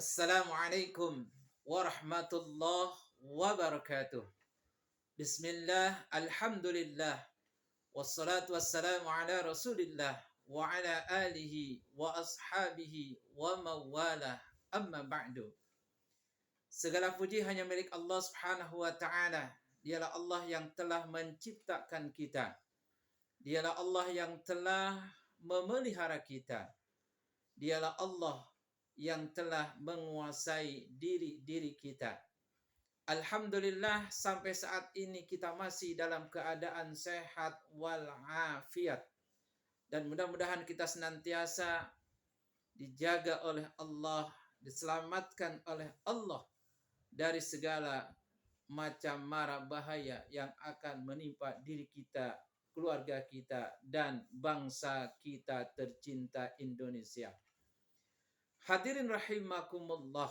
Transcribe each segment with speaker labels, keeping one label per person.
Speaker 1: Assalamualaikum warahmatullahi wabarakatuh. Bismillah, alhamdulillah, wassalatu wassalamu ala rasulillah wa ala alihi wa ashabihi wa mawalah, amma ba'du. Segala puji hanya milik Allah subhanahu wa ta'ala. Dialah Allah yang telah menciptakan kita. Dialah Allah yang telah memelihara kita. Dialah Allah yang telah menguasai diri kita. Alhamdulillah sampai saat ini kita masih dalam keadaan sehat walafiat. Dan mudah-mudahan kita senantiasa dijaga oleh Allah, diselamatkan oleh Allah dari segala macam mara bahaya yang akan menimpa diri kita, keluarga kita, dan bangsa kita tercinta Indonesia. Hadirin rahimakumullah,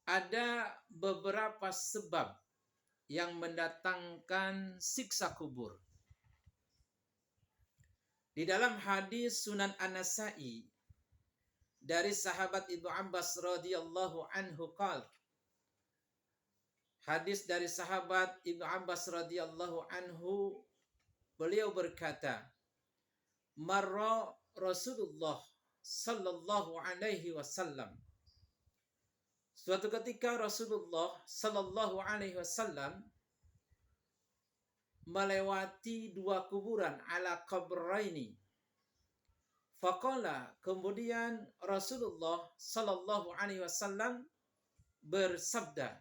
Speaker 1: ada beberapa sebab yang mendatangkan siksa kubur. Di dalam hadis Sunan An-Nasa'i dari sahabat Ibnu Abbas radhiyallahu anhu qala, hadis dari sahabat Ibnu Abbas radhiyallahu anhu, beliau berkata, marra Rasulullah sallallahu alaihi wasallam. Suatu ketika Rasulullah sallallahu alaihi wasallam melewati dua kuburan, ala qabraini. Faqala, kemudian Rasulullah sallallahu alaihi wasallam bersabda,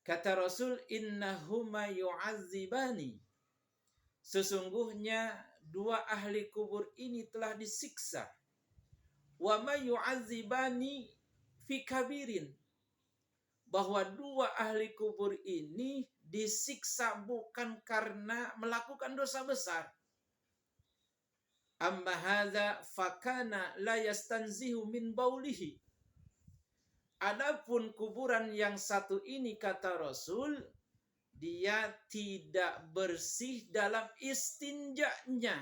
Speaker 1: kata Rasul, innahuma yu'azzibani, sesungguhnya dua ahli kubur ini telah disiksa. Wa ma yu'azzibani fi kabirin, bahwa dua ahli kubur ini disiksa bukan karena melakukan dosa besar. Amma hadza fakana la yastanzihu min baulihi. Adapun kuburan yang satu ini, kata Rasul, dia tidak bersih dalam istinjanya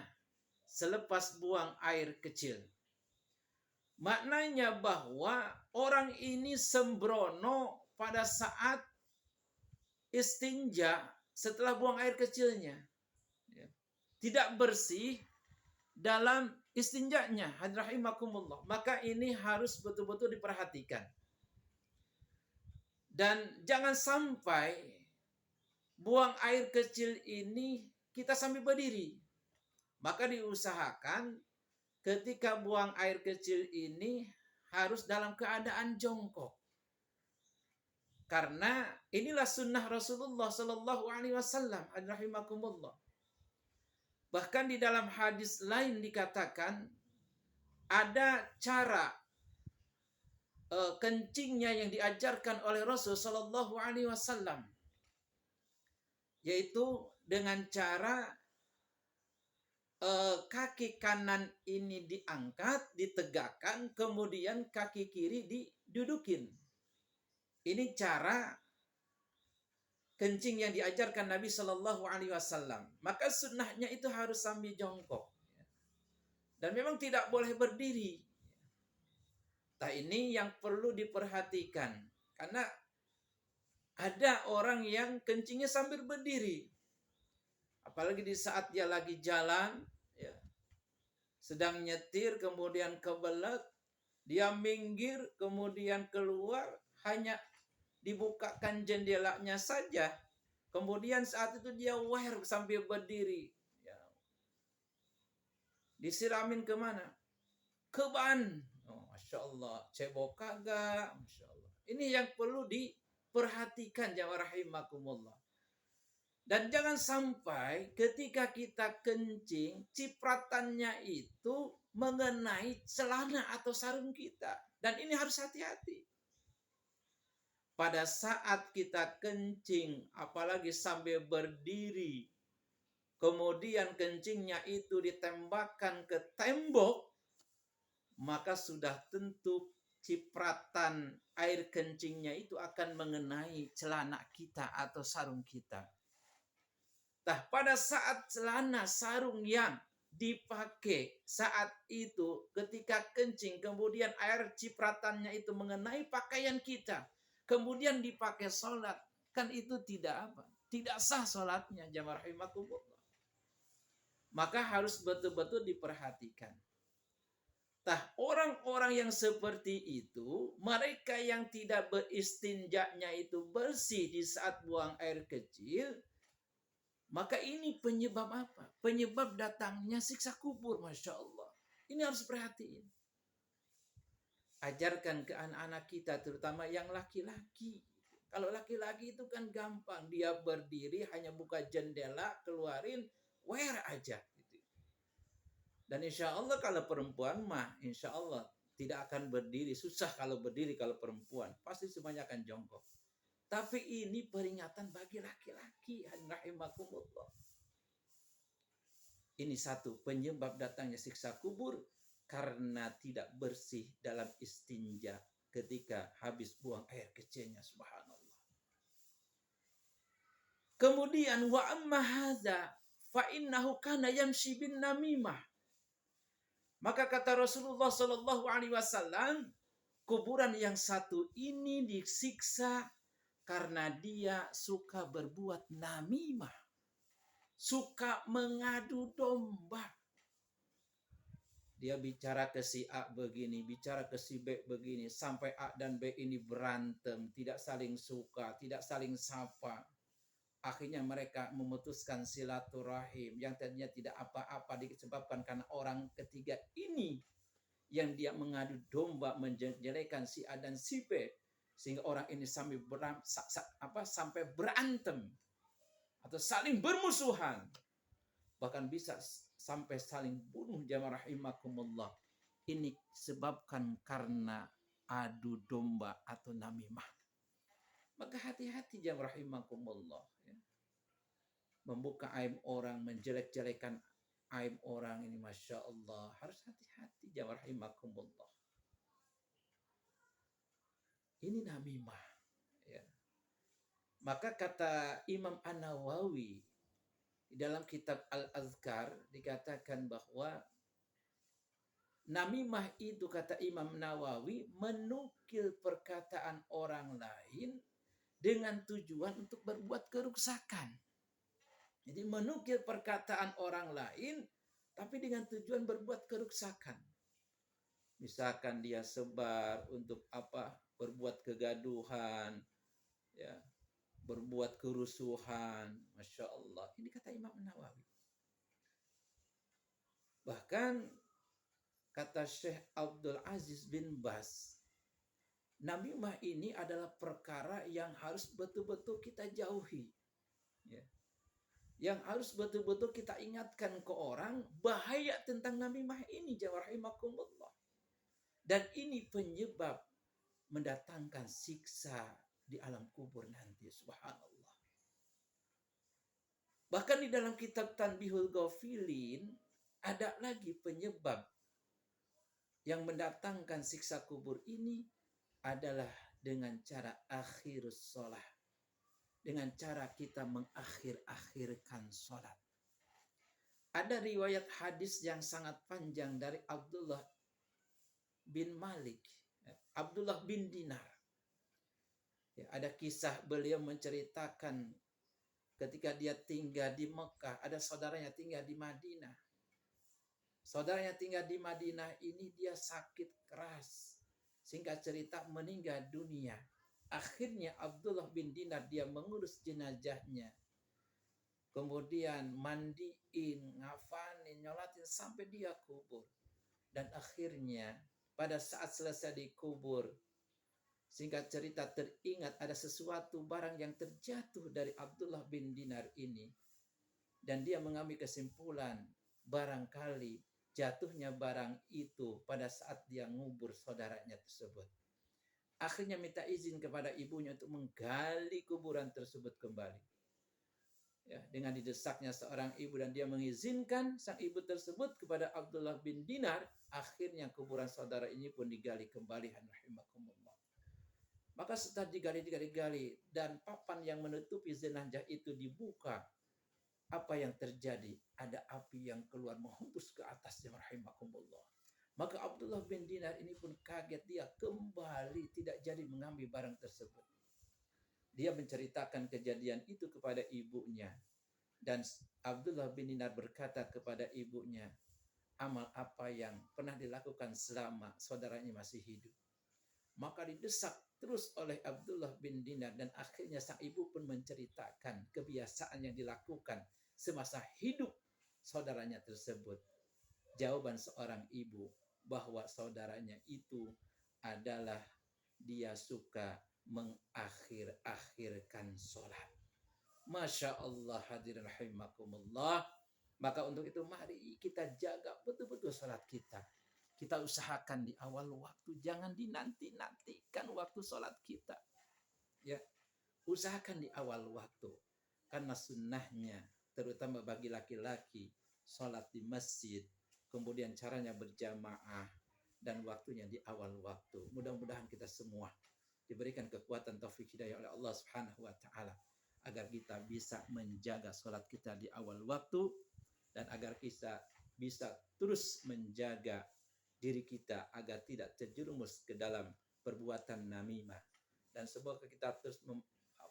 Speaker 1: selepas buang air kecil. Maknanya bahwa orang ini sembrono pada saat istinja setelah buang air kecilnya. Tidak bersih dalam istinjanya. Hadrahimakumullah. Maka ini harus betul-betul diperhatikan. Dan jangan sampai buang air kecil ini kita sambil berdiri. Maka diusahakan ketika buang air kecil ini harus dalam keadaan jongkok. Karena inilah sunnah Rasulullah sallallahu alaihi wasallam. Rahimakumullah. Bahkan di dalam hadis lain dikatakan ada cara kencingnya yang diajarkan oleh Rasul sallallahu alaihi wasallam, yaitu dengan cara kaki kanan ini diangkat, ditegakkan, kemudian kaki kiri didudukin. Ini cara kencing yang diajarkan Nabi Shallallahu Alaihi Wasallam. Maka sunnahnya itu harus sambil jongkok, dan memang tidak boleh berdiri. Nah, ini yang perlu diperhatikan, karena ada orang yang kencingnya sambil berdiri, apalagi di saat dia lagi jalan, ya, sedang nyetir, kemudian kebelet, dia minggir, kemudian keluar, hanya dibukakan jendelanya saja, kemudian saat itu dia wear sambil berdiri, ya. Disiramin kemana? Ke ban. Oh, Masya Allah, cebok kagak, Masya Allah. Ini yang perlu diperhatikan, jamaah rahimakumullah. Dan jangan sampai ketika kita kencing, cipratannya itu mengenai celana atau sarung kita. Dan ini harus hati-hati. Pada saat kita kencing, apalagi sambil berdiri, kemudian kencingnya itu ditembakkan ke tembok, maka sudah tentu cipratan air kencingnya itu akan mengenai celana kita atau sarung kita. Nah, pada saat celana sarung yang dipakai saat itu ketika kencing, kemudian air cipratannya itu mengenai pakaian kita, kemudian dipakai sholat, kan itu tidak apa? Tidak sah sholatnya, jamaah rahimakumullah. Maka harus betul-betul diperhatikan. Nah, orang-orang yang seperti itu, mereka yang tidak beristinjaknya itu bersih di saat buang air kecil, maka ini penyebab apa? Penyebab datangnya siksa kubur, Masya Allah. Ini harus perhatiin. Ajarkan ke anak-anak kita, terutama yang laki-laki. Kalau laki-laki itu kan gampang. Dia berdiri, hanya buka jendela, keluarin, wear aja. Dan insya Allah kalau perempuan mah, insya Allah tidak akan berdiri. Susah kalau berdiri kalau perempuan. Pasti semuanya akan jongkok. Tapi ini peringatan bagi laki-laki. Rahimakumullah. Ini satu penyebab datangnya siksa kubur karena tidak bersih dalam istinja ketika habis buang air kecilnya. Subhanallah. Kemudian wa amma hadza fa innahu kana yamshi bin namimah. Maka kata Rasulullah Shallallahu Alaihi Wasallam, kuburan yang satu ini disiksa karena dia suka berbuat namimah, suka mengadu domba. Dia bicara ke si A begini, bicara ke si B begini, sampai A dan B ini berantem, tidak saling suka, tidak saling sapa. Akhirnya mereka memutuskan silaturahim yang tadinya tidak apa-apa disebabkan karena orang ketiga ini yang dia mengadu domba menjelekan si A dan si B sehingga orang ini sampai berantem atau saling bermusuhan, bahkan bisa sampai saling bunuh. Jamaah rahimakumullah. Ini disebabkan karena adu domba atau namimah. Maka hati-hati jamaah rahimakumullah. Membuka aib orang, menjelek-jelekan aib orang ini, Masya Allah. Harus hati-hati, jamaah rahimakumullah. Ini namimah. Ya. Maka kata Imam An-Nawawi di dalam kitab Al-Azkar dikatakan bahwa namimah itu, kata Imam Nawawi, menukil perkataan orang lain dengan tujuan untuk berbuat kerusakan. Jadi menukil perkataan orang lain tapi dengan tujuan berbuat kerusakan. Misalkan dia sebar untuk apa? Berbuat kegaduhan, ya, berbuat kerusuhan. Masya Allah. Ini kata Imam Nawawi. Bahkan kata Syekh Abdul Aziz bin Bas, namimah ini adalah perkara yang harus betul-betul kita jauhi. Ya. Yang harus betul-betul kita ingatkan ke orang bahaya tentang namimah ini, jamaah rahimakumullah. Dan ini penyebab mendatangkan siksa di alam kubur nanti, subhanallah. Bahkan di dalam kitab Tanbihul Ghafilin ada lagi penyebab yang mendatangkan siksa kubur ini adalah dengan cara akhirus sholat. Dengan cara kita mengakhir-akhirkan sholat. Ada riwayat hadis yang sangat panjang dari Abdullah bin Malik, Abdullah bin Dinar. Ya, ada kisah beliau menceritakan ketika dia tinggal di Mekah, ada saudaranya tinggal di Madinah. Saudaranya tinggal di Madinah ini dia sakit keras, singkat cerita meninggal dunia. Akhirnya Abdullah bin Dinar dia mengurus jenazahnya. Kemudian mandiin, ngafanin, nyolatin sampai dia kubur. Dan akhirnya pada saat selesai dikubur, singkat cerita teringat ada sesuatu barang yang terjatuh dari Abdullah bin Dinar ini. Dan dia mengambil kesimpulan barangkali jatuhnya barang itu pada saat dia ngubur saudaranya tersebut. Akhirnya minta izin kepada ibunya untuk menggali kuburan tersebut kembali. Ya, dengan didesaknya seorang ibu dan dia mengizinkan sang ibu tersebut kepada Abdullah bin Dinar, akhirnya kuburan saudara ini pun digali kembali. Maka setelah digali dan papan yang menutupi jenazah itu dibuka, apa yang terjadi? Ada api yang keluar menghembus ke atasnya, rahimakumullah. Maka Abdullah bin Dinar ini pun kaget, dia kembali tidak jadi mengambil barang tersebut. Dia menceritakan kejadian itu kepada ibunya. Dan Abdullah bin Dinar berkata kepada ibunya, amal apa yang pernah dilakukan selama saudaranya masih hidup. Maka didesak terus oleh Abdullah bin Dinar dan akhirnya sang ibu pun menceritakan kebiasaan yang dilakukan semasa hidup saudaranya tersebut. Jawaban seorang ibu bahwa saudaranya itu adalah dia suka mengakhir-akhirkan sholat. Masya Allah, hadirin rahimakumullah. Maka untuk itu mari kita jaga betul-betul sholat kita. Kita usahakan di awal waktu, jangan dinanti-nantikan waktu sholat kita. Ya, usahakan di awal waktu. Karena sunnahnya, terutama bagi laki-laki, sholat di masjid, kemudian caranya berjamaah, dan waktunya di awal waktu. Mudah-mudahan kita semua diberikan kekuatan taufik hidayah oleh Allah Subhanahu wa taala agar kita bisa menjaga sholat kita di awal waktu dan agar kita bisa terus menjaga diri kita agar tidak terjerumus ke dalam perbuatan namimah, dan semoga kita terus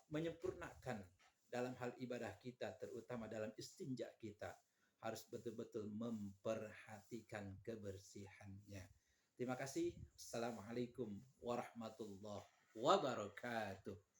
Speaker 1: menyempurnakan dalam hal ibadah kita, terutama dalam istinja kita harus betul-betul memperhatikan kebersihannya. Terima kasih. Assalamualaikum warahmatullahi wabarakatuh.